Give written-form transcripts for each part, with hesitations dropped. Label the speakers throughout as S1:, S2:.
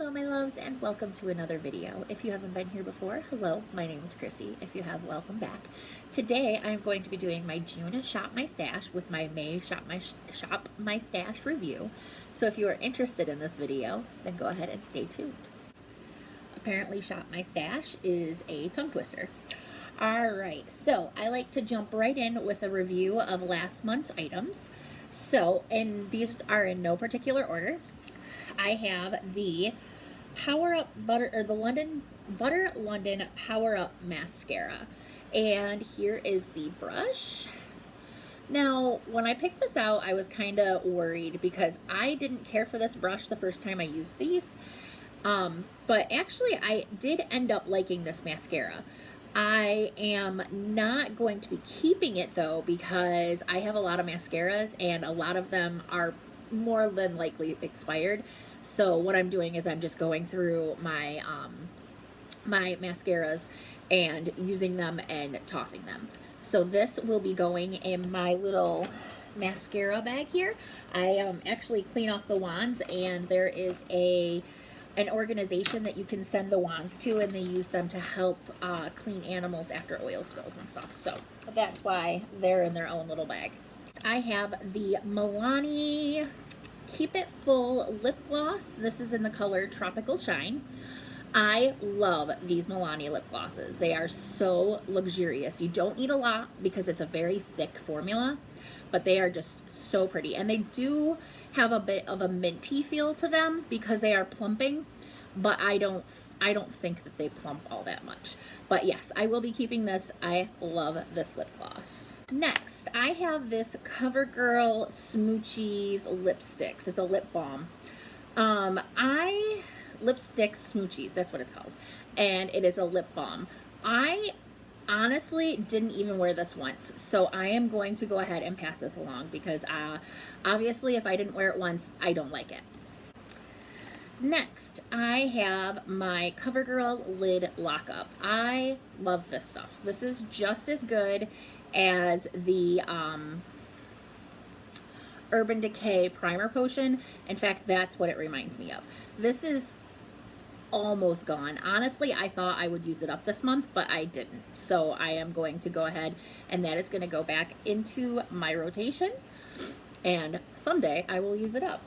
S1: Hello my loves and welcome to another video. If you haven't been here before, hello, my name is Chrissy. If you have, welcome back. Today I'm going to be doing my June Shop My Stash with my May Shop My Stash review. So if you are interested in this video, then go ahead and stay tuned. Apparently Shop My Stash is a tongue twister. Alright, so I like to jump right in with a review of last month's items. So, and these are in no particular order. I have the Power Up Butter, or the Butter London Power Up Mascara. And here is the brush. Now, when I picked this out, I was kind of worried because I didn't care for this brush the first time I used these. But actually, I did end up liking this mascara. I am not going to be keeping it though because I have a lot of mascaras and a lot of them are more than likely expired. So what I'm doing is I'm just going through my my mascaras and using them and tossing them. So this will be going in my little mascara bag here. I actually clean off the wands, and there is an organization that you can send the wands to, and they use them to help clean animals after oil spills and stuff. So that's why they're in their own little bag. I have the Milani Keep It Full lip gloss. This is in the color Tropical Shine. I love these Milani lip glosses. They are so luxurious. You don't need a lot because it's a very thick formula, but they are just so pretty. And they do have a bit of a minty feel to them because they are plumping, but I don't think that they plump all that much. But yes, I will be keeping this. I love this lip gloss. Next, I have this Covergirl Smoochies lipsticks. It's a lip balm. Lipstick Smoochies, that's what it's called. And it is a lip balm. I honestly didn't even wear this once, so I am going to go ahead and pass this along because obviously if I didn't wear it once, I don't like it. Next, I have my Covergirl Lid Lock Up. I love this stuff. This is just as good as the Urban Decay Primer Potion. In fact, that's what it reminds me of. This is almost gone. Honestly, I thought I would use it up this month, but I didn't. So I am going to go ahead, and that is going to go back into my rotation, and someday I will use it up.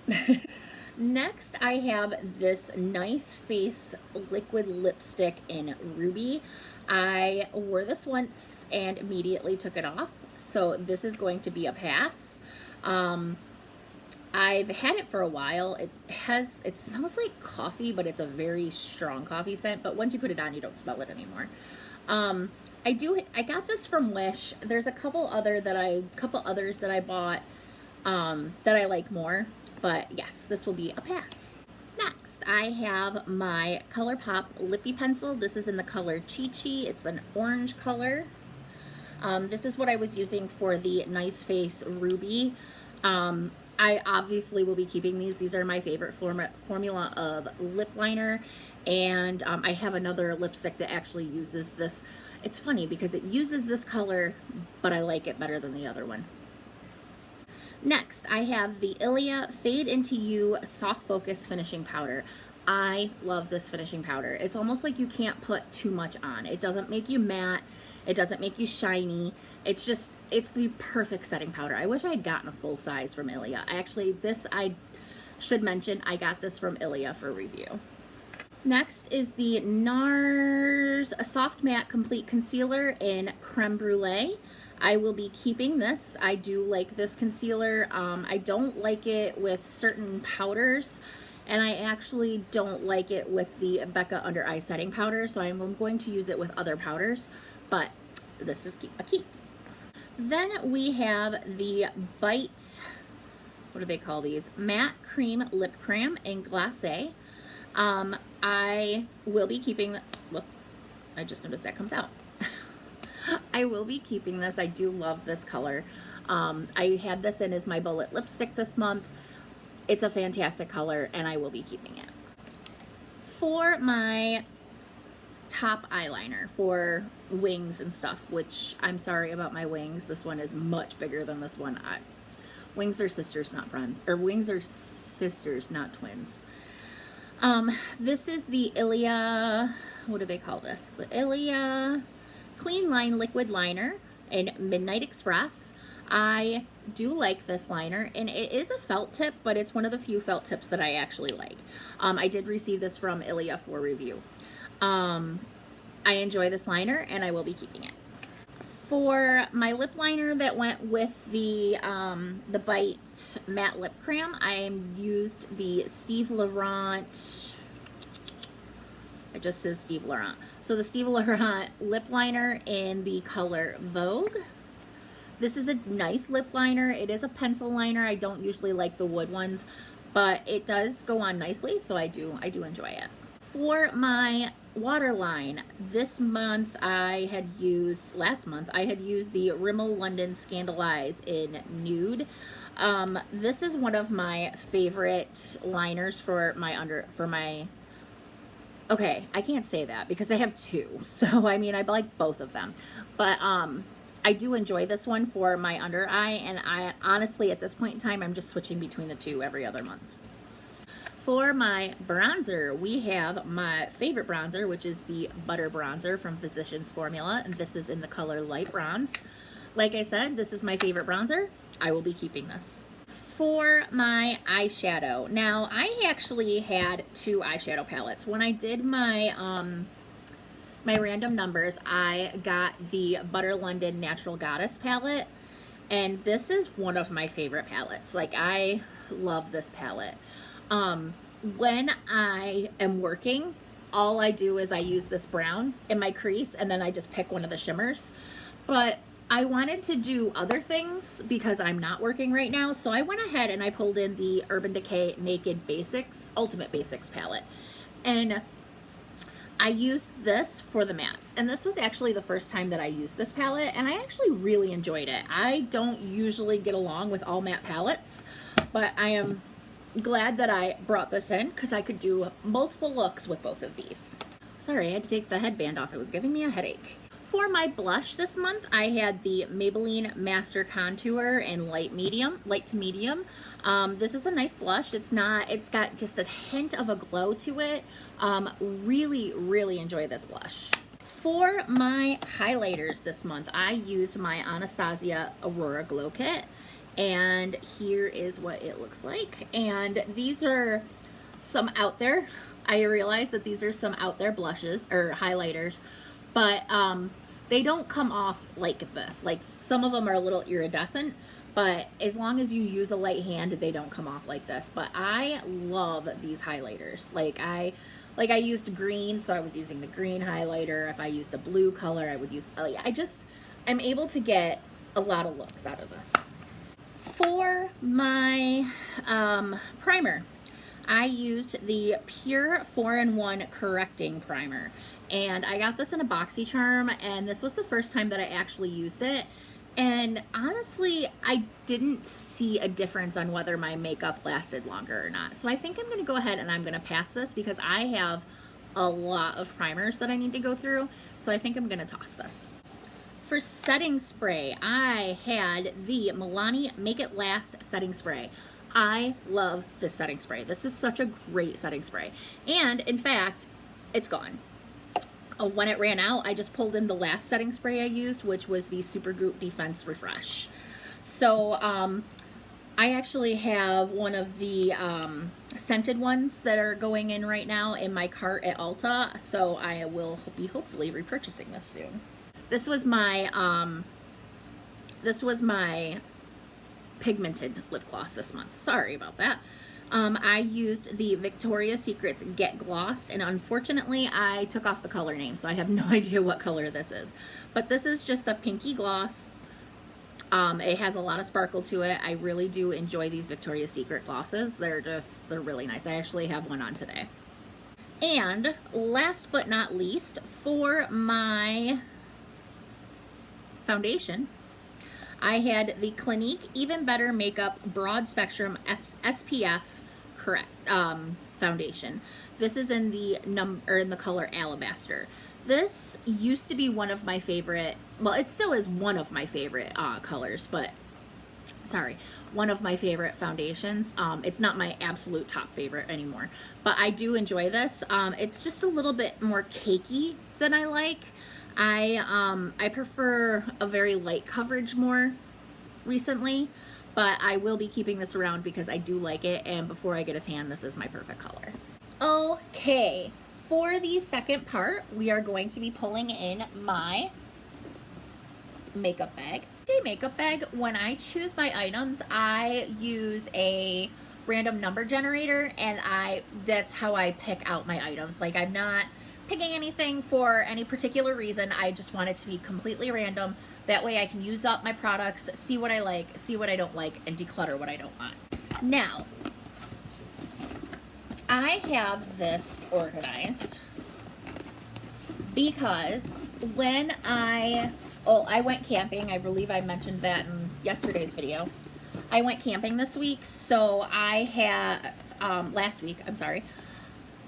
S1: Next, I have this Nice Face liquid lipstick in Ruby. I wore this once and immediately took it off, so this is going to be a pass. I've had it for a while. It smells like coffee, but it's a very strong coffee scent, but once you put it on, you don't smell it anymore. I got this from Wish. There's a couple others that I bought that I like more, but yes, this will be a pass. Next, I have my ColourPop Lippie pencil. This is in the color Chi Chi. It's an orange color. This is what I was using for the Nice Face Ruby. I obviously will be keeping these. These are my favorite formula of lip liner, and I have another lipstick that actually uses this. It's funny because it uses this color, but I like it better than the other one. Next, I have the Ilia Fade Into You Soft Focus Finishing Powder. I love this finishing powder. It's almost like you can't put too much on. It doesn't make you matte. It doesn't make you shiny. It's the perfect setting powder. I wish I had gotten a full size from Ilya. Actually, I should mention, I got this from Ilya for review. Next is the NARS Soft Matte Complete Concealer in Creme Brulee. I will be keeping this. I do like this concealer. I don't like it with certain powders, and I actually don't like it with the Becca Under Eye Setting Powder, so I'm going to use it with other powders, but this is a keep. Then we have the Bite, what do they call these? Matte Cream Lip Cram in Glacé. I will be keeping, look, I just noticed that comes out. I will be keeping this. I do love this color. I had this in as my bullet lipstick this month. It's a fantastic color, and I will be keeping it. For my top eyeliner for wings and stuff, which I'm sorry about my wings. This one is much bigger than this one. Wings are sisters, not friends. Or wings are sisters, not twins. This is the Ilia, what do they call this? The Ilia Clean Line Liquid Liner in Midnight Express. I do like this liner, and it is a felt tip, but it's one of the few felt tips that I actually like. I did receive this from Ilya for review. I enjoy this liner, and I will be keeping it. For my lip liner that went with the Bite Matte Lip Crayon, I used the Steve Laurent, it just says Steve Laurent. So the Steve Laurent lip liner in the color Vogue. This is a nice lip liner. It is a pencil liner. I don't usually like the wood ones, but it does go on nicely, so I do enjoy it. For my waterline, this month last month I had used the Rimmel London Scandalize in Nude. This is one of my favorite liners for my okay, I can't say that because I have two, so I mean I like both of them, but I do enjoy this one for my under eye, and I honestly at this point in time I'm just switching between the two every other month. For my bronzer, we have my favorite bronzer, which is the Butter Bronzer from Physicians Formula, and this is in the color Light Bronze. Like I said, this is my favorite bronzer. I will be keeping this. For my eyeshadow, now I actually had two eyeshadow palettes. When I did my my random numbers, I got the Butter London Natural Goddess palette, and this is one of my favorite palettes. Like, I love this palette. When I am working, all I do is I use this brown in my crease, and then I just pick one of the shimmers. But I wanted to do other things because I'm not working right now, so I went ahead and I pulled in the Urban Decay Naked Basics, Ultimate Basics palette. And I used this for the mattes, and this was actually the first time that I used this palette, and I actually really enjoyed it. I don't usually get along with all matte palettes, but I am glad that I brought this in because I could do multiple looks with both of these. Sorry, I had to take the headband off. It was giving me a headache. For my blush this month, I had the Maybelline Master Contour in light to medium. This is a nice blush. It's got just a hint of a glow to it. Really enjoy this blush. For my highlighters this month, I used my Anastasia Aurora Glow Kit. And here is what it looks like. And these are some out there. I realize that these are some out there blushes or highlighters, but they don't come off like this. Like, some of them are a little iridescent, but as long as you use a light hand, they don't come off like this. But I love these highlighters. Like I used green, so I was using the green highlighter. If I used a blue color, I would use, I'm able to get a lot of looks out of this. For my primer, I used the Pure 4-in-1 Correcting Primer, and I got this in a BoxyCharm, and this was the first time that I actually used it, and honestly I didn't see a difference on whether my makeup lasted longer or not. So I think I'm going to go ahead and I'm going to pass this because I have a lot of primers that I need to go through, so I think I'm going to toss this. For setting spray, I had the Milani Make It Last setting spray. I love this setting spray. This is such a great setting spray. And in fact, it's gone. When it ran out, I just pulled in the last setting spray I used, which was the Supergoop Defense Refresh. So I actually have one of the scented ones that are going in right now in my cart at Ulta, so I will be hopefully repurchasing this soon. This was my pigmented lip gloss this month. Sorry about that. I used the Victoria's Secret's Get Glossed, and unfortunately I took off the color name, so I have no idea what color this is. But this is just a pinky gloss. It has a lot of sparkle to it. I really do enjoy these Victoria's Secret glosses. They're really nice. I actually have one on today. And last but not least, for my foundation, I had the Clinique Even Better Makeup Broad Spectrum SPF foundation. This is in the color Alabaster. This used to be one of my favorite, well, it still is one of my favorite colors, but sorry, one of my favorite foundations. It's not my absolute top favorite anymore, but I do enjoy this. It's just a little bit more cakey than I like. I prefer a very light coverage more recently, but I will be keeping this around because I do like it, and before I get a tan, this is my perfect color. Okay, for the second part, we are going to be pulling in my makeup bag. Makeup bag, when I choose my items, I use a random number generator, and that's how I pick out my items. Like, I'm not picking anything for any particular reason. I just want it to be completely random. That way I can use up my products, see what I like, see what I don't like, and declutter what I don't want. Now, I have this organized because when I went camping. I believe I mentioned that in yesterday's video. I went camping this week, so I had, last week, I'm sorry.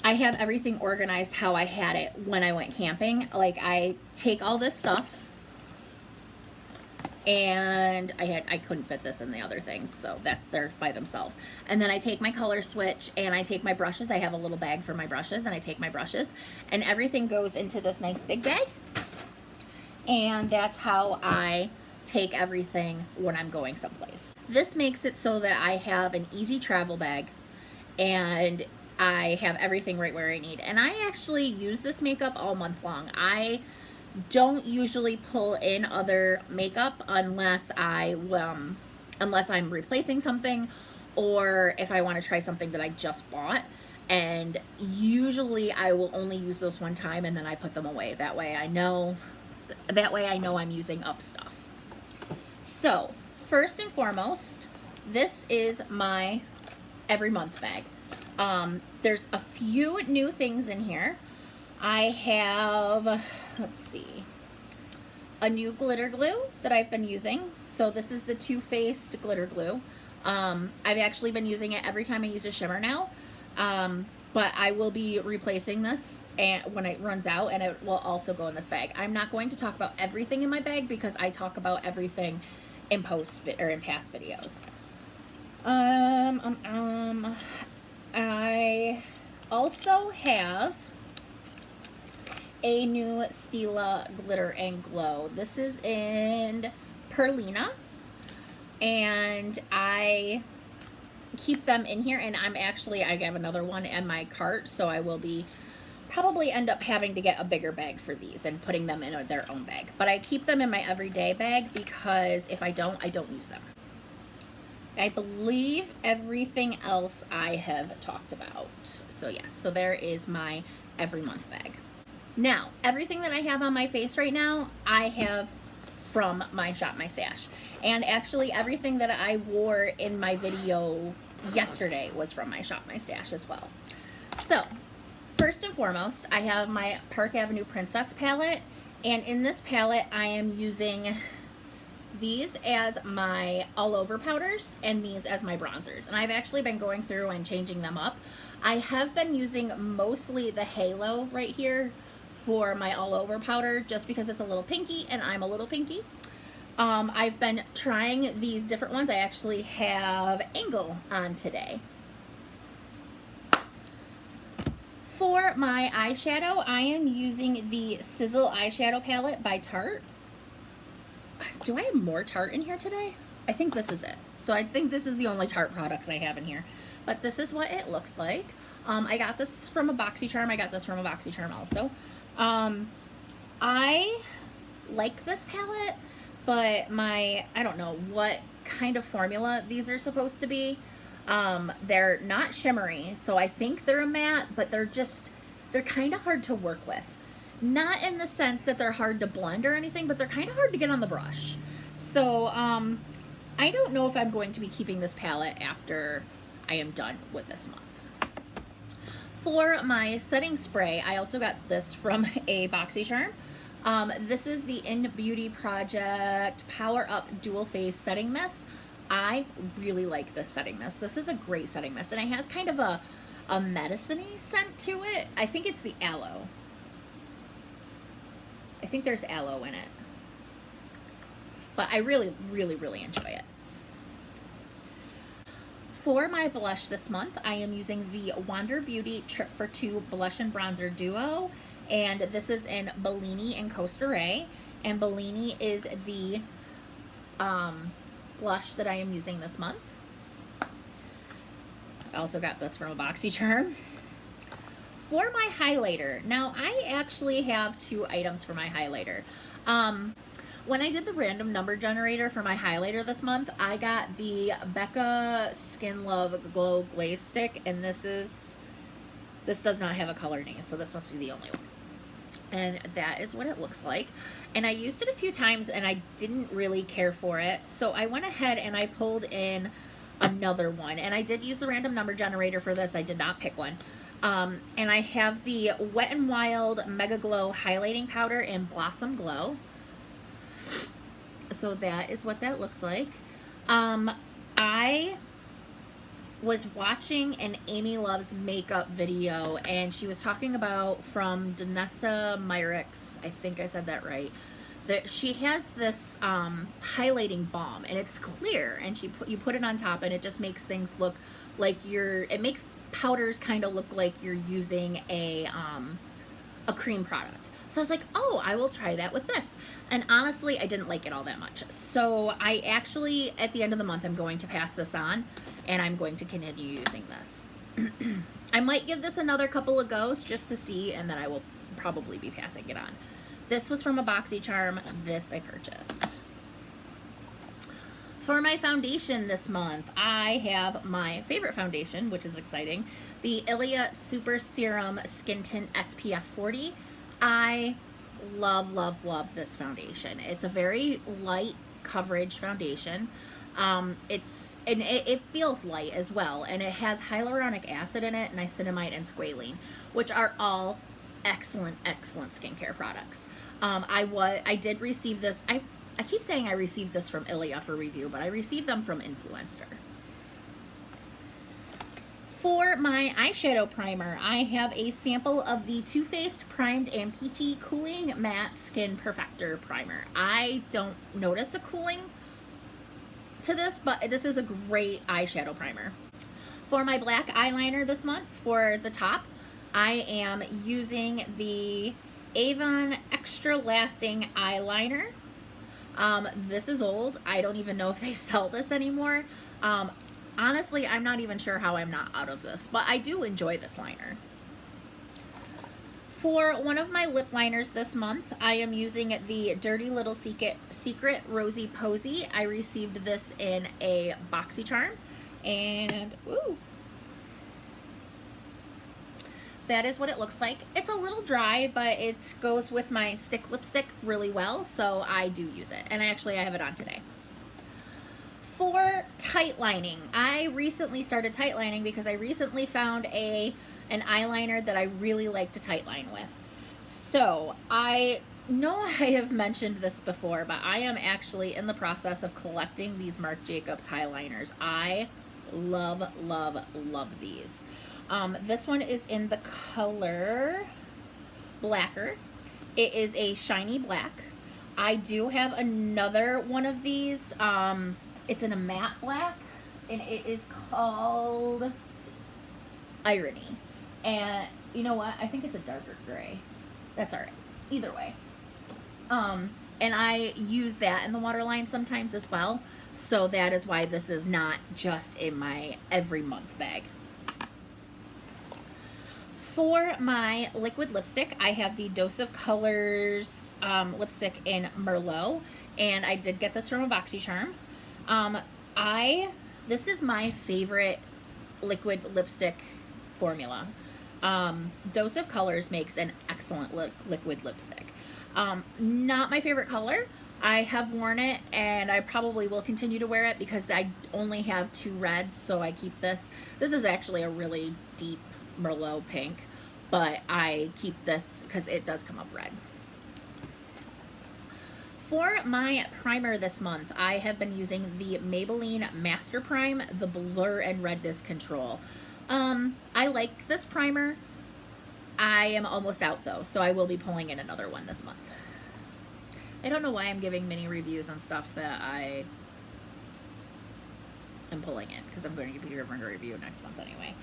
S1: I have everything organized how I had it when I went camping. Like, I take all this stuff, and I couldn't fit this in the other things, so they're by themselves. And then I take my color switch, and I take my brushes. I have a little bag for my brushes, and I take my brushes, and everything goes into this nice big bag. And that's how I take everything when I'm going someplace. This makes it so that I have an easy travel bag, and I have everything right where I need. And I actually use this makeup all month long. I don't usually pull in other makeup unless I'm replacing something, or if I want to try something that I just bought. And usually I will only use those one time, and then I put them away. That way I know I'm using up stuff. So, first and foremost, this is my every month bag. There's a few new things in here. I have, let's see, a new glitter glue that I've been using. So this is the Too Faced glitter glue. I've actually been using it every time I use a shimmer now. But I will be replacing this when it runs out, and it will also go in this bag. I'm not going to talk about everything in my bag because I talk about everything in past videos. I also have a new Stila Glitter and Glow. This is in Perlina, and I keep them in here, and I have another one in my cart, so I will be probably end up having to get a bigger bag for these and putting them in their own bag. But I keep them in my everyday bag because if I don't use them. I believe everything else I have talked about. So yes, so there is my every month bag. Now, everything that I have on my face right now, I have from my Shop My Stash. And actually everything that I wore in my video yesterday was from my Shop My Stash as well. So, first and foremost, I have my Park Avenue Princess palette. And in this palette, I am using these as my all over powders and these as my bronzers. And I've actually been going through and changing them up. I have been using mostly the Halo right here for my all over powder just because it's a little pinky and I'm a little pinky. I've been trying these different ones. I actually have Angle on today. For my eyeshadow, I am using the Sizzle eyeshadow palette by Tarte. Do I have more Tarte in here today? I think this is it. So I think this is the only Tarte products I have in here. But this is what it looks like. I got this from a BoxyCharm. I got this from a BoxyCharm also. I like this palette, but I don't know what kind of formula these are supposed to be. They're not shimmery, so I think they're a matte, but they're kind of hard to work with. Not in the sense that they're hard to blend or anything, but they're kind of hard to get on the brush. So, I don't know if I'm going to be keeping this palette after I am done with this month. For my setting spray, I also got this from a BoxyCharm. This is the In Beauty Project Power Up Dual Phase Setting Mist. I really like this setting mist. This is a great setting mist, and it has kind of a medicine-y scent to it. I think it's the aloe. I think there's aloe in it. But I really, really, really enjoy it. For my blush this month, I am using the Wander Beauty Trip for Two Blush and Bronzer Duo, and this is in Bellini and Costa Ray, and Bellini is the blush that I am using this month. I also got this from a BoxyCharm. For my highlighter, now I actually have 2 items for my highlighter. When I did the random number generator for my highlighter this month, I got the Becca Skin Love Glow Glaze Stick, and this does not have a color name, so this must be the only one. And that is what it looks like. And I used it a few times and I didn't really care for it, so I went ahead and I pulled in another one. And I did use the random number generator for this. I did not pick one. And I have the Wet n Wild Mega Glow Highlighting Powder in Blossom Glow. So that is what that looks like. I was watching an Amy Loves Makeup video, and she was talking about, from Danessa Myricks, I think I said that right, that she has this highlighting balm, and it's clear, and you put it on top, and it just makes things look like it makes powders kind of look like you're using a cream product. So I was like, oh, I will try that with this. And honestly, I didn't like it all that much. So I actually, at the end of the month, I'm going to pass this on, and I'm going to continue using this. I might give this another couple of goes just to see, and then I will probably be passing it on. This was from a BoxyCharm. This I purchased. For my foundation this month, I have my favorite foundation, which is exciting, the Ilia Super Serum Skin Tint SPF 40. I love, love, love this foundation. It's a very light coverage foundation. It feels light as well, and it has hyaluronic acid in it, niacinamide, and squalene, which are all excellent, excellent skincare products. I did receive this. I keep saying I received this from Ilya for review, but I received them from Influencer. For my eyeshadow primer, I have a sample of the Too Faced Primed and Peachy Cooling Matte Skin Perfector Primer. I don't notice a cooling to this, but this is a great eyeshadow primer. For my black eyeliner this month, for the top, I am using the Avon Extra Lasting Eyeliner. This is old. I don't even know if they sell this anymore. Honestly, I'm not even sure how I'm not out of this, but I do enjoy this liner. For one of my lip liners this month, I am using the Dirty Little Secret Rosy Posy. I received this in a BoxyCharm, and ooh, that is what it looks like. It's a little dry, but it goes with my stick lipstick really well, so I do use it. And actually, I have it on today. For tightlining, I recently started tightlining because I recently found an eyeliner that I really like to tightline with. So I know I have mentioned this before, but I am actually in the process of collecting these Marc Jacobs highliners. I love, love, love these. This one is in the color Blacker. It is a shiny black. I do have another one of these. It's in a matte black, and it is called Irony. And you know what? I think it's a darker gray. That's all right. Either way. And I use that in the waterline sometimes as well. So that is why this is not just in my every month bag. For my liquid lipstick, I have the Dose of Colors lipstick in Merlot, and I did get this from a BoxyCharm. This is my favorite liquid lipstick formula. Dose of Colors makes an excellent liquid lipstick. Not my favorite color. I have worn it, and I probably will continue to wear it because I only have 2 reds, so I keep this. This is actually a really deep Merlot pink, but I keep this because it does come up red. For my primer this month, I have been using the Maybelline Master Prime, the Blur and Redness Control. I like this primer. I am almost out though, so I will be pulling in another one this month. I don't know why I'm giving mini reviews on stuff that I am pulling it because I'm going to give you a review next month anyway.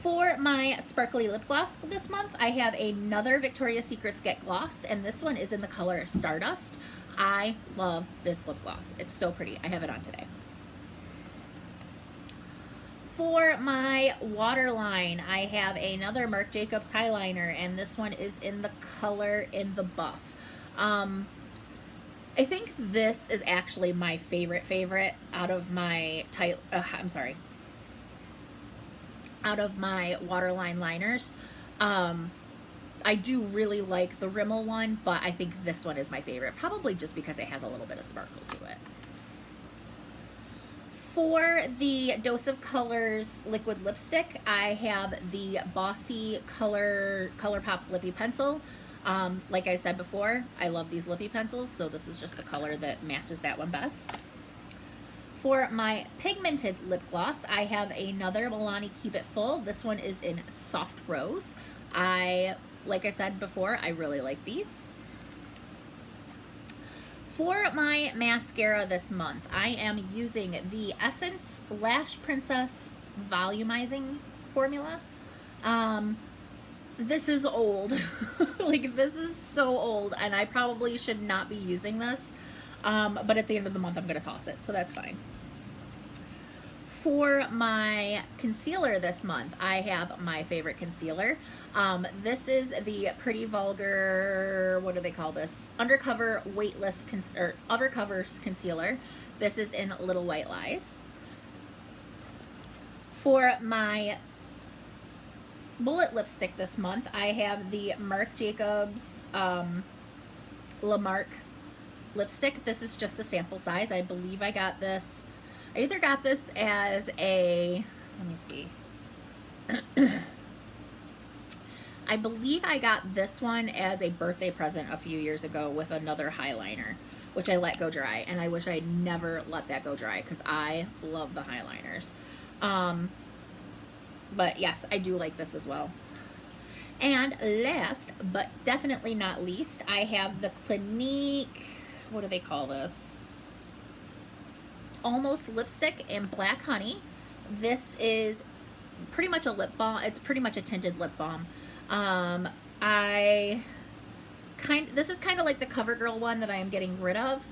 S1: For my sparkly lip gloss this month, I have another Victoria's Secret's Get Glossed, and this one is in the color Stardust. I love this lip gloss. It's so pretty. I have it on today. For my waterline, I have another Marc Jacobs highliner, and this one is in the color In the Buff. I think this is actually my favorite out of my out of my waterline liners. I do really like the Rimmel one, but I think this one is my favorite, probably just because it has a little bit of sparkle to it. For the Dose of Colors liquid lipstick, I have the Bossy ColourPop Lippie pencil. Like I said before, I love these Lippie pencils, so this is just the color that matches that one best. For my pigmented lip gloss, I have another Milani Keep It Full. This one is in Soft Rose. Like I said before, I really like these. For my mascara this month, I am using the Essence Lash Princess Volumizing formula. This is old. Like, this is so old, and I probably should not be using this. But at the end of the month, I'm going to toss it, so that's fine. For my concealer this month, I have my favorite concealer. This is the Pretty Vulgar, what do they call this? Undercover Weightless, Undercovers Concealer. This is in Little White Lies. For my bullet lipstick this month, I have the Marc Jacobs Lamarck lipstick. This is just a sample size. I believe I got this, I either got this as a, let me see. I believe I got this one as a birthday present a few years ago with another highliner, which I let go dry, and I wish I never let that go dry because I love the highliners. But yes, I do like this as well. And last, but definitely not least, I have the Clinique, what do they call this? Almost Lipstick in Black Honey. This is pretty much a lip balm. It's pretty much a tinted lip balm. This is kind of like the CoverGirl one that I am getting rid of.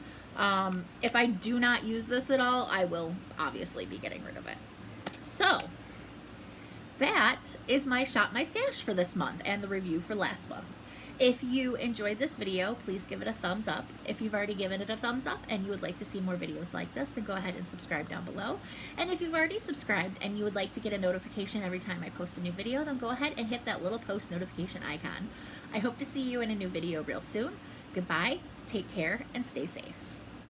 S1: If I do not use this at all, I will obviously be getting rid of it. So that is my Shop My Stash for this month and the review for last month. If you enjoyed this video, please give it a thumbs up. If you've already given it a thumbs up and you would like to see more videos like this, then go ahead and subscribe down below. And if you've already subscribed and you would like to get a notification every time I post a new video, then go ahead and hit that little post notification icon. I hope to see you in a new video real soon. Goodbye, take care, and stay safe.